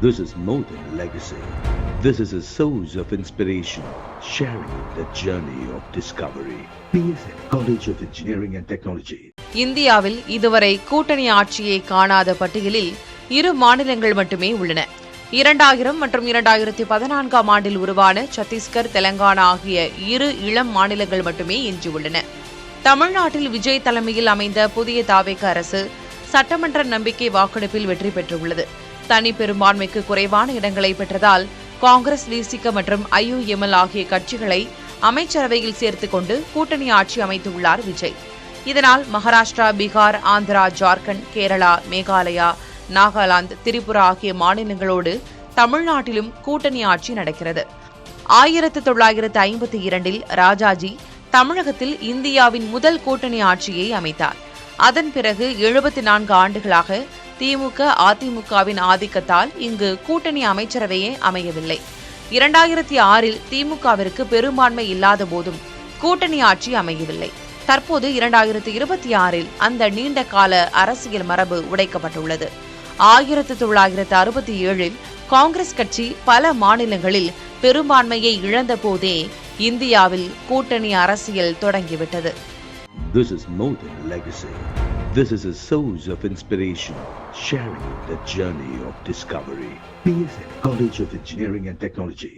This is more than legacy. This is a source of inspiration, sharing the journey of discovery. PSN College of Engineering and Technology. இந்தியாவில் இதுவரை கூட்டணி ஆட்சியை காணாத பட்டியலில் 2 மாநிலங்கள் மட்டுமே உள்ளன. 2000 மற்றும் 2014ஆம் ஆண்டில் உருவான சத்தீஸ்கர், தெலங்கானா ஆகிய 2 இளம் மாநிலங்கள் மட்டுமே எஞ்சியுள்ளன. தமிழ்நாட்டில் விஜய் தலைமையில் அமைந்த புதிய தாவேக அரசு சட்டமன்ற நம்பிக்கை வாக்கெடுப்பில் வெற்றி பெற்றுள்ளது. தனி பெரும்பான்மைக்கு குறைவான இடங்களை பெற்றதால் காங்கிரஸ், விசிக மற்றும் ஐயுஎம்எல் ஆகிய கட்சிகளை அமைச்சரவையில் சேர்த்துக் கொண்டு கூட்டணி ஆட்சி அமைத்துள்ளார் விஜய். இதனால் மகாராஷ்டிரா, பீகார், ஆந்திரா, ஜார்க்கண்ட், கேரளா, மேகாலயா, நாகாலாந்து, திரிபுரா ஆகிய மாநிலங்களோடு தமிழ்நாட்டிலும் கூட்டணி ஆட்சி நடக்கிறது. 1952இல் ராஜாஜி தமிழகத்தில் இந்தியாவின் முதல் கூட்டணி ஆட்சியை அமைத்தார். அதன் பிறகு 74 ஆண்டுகளாக திமுக, அதிமுகவின் ஆதிக்கத்தால் இங்கு கூட்டணி அமைச்சரவையே அமையவில்லை. 2006இல் திமுகவிற்கு பெரும்பான்மை இல்லாத போதும் கூட்டணி ஆட்சி அமையவில்லை. தற்போது 2026இல் அந்த நீண்ட கால அரசியல் மரபு உடைக்கப்பட்டுள்ளது. 1967இல் காங்கிரஸ் கட்சி பல மாநிலங்களில் பெரும்பான்மையை இழந்த போதே இந்தியாவில் கூட்டணி அரசியல் தொடங்கிவிட்டது. This is more than legacy. This is a source of inspiration, sharing the journey of discovery. PSN College of Engineering and Technology.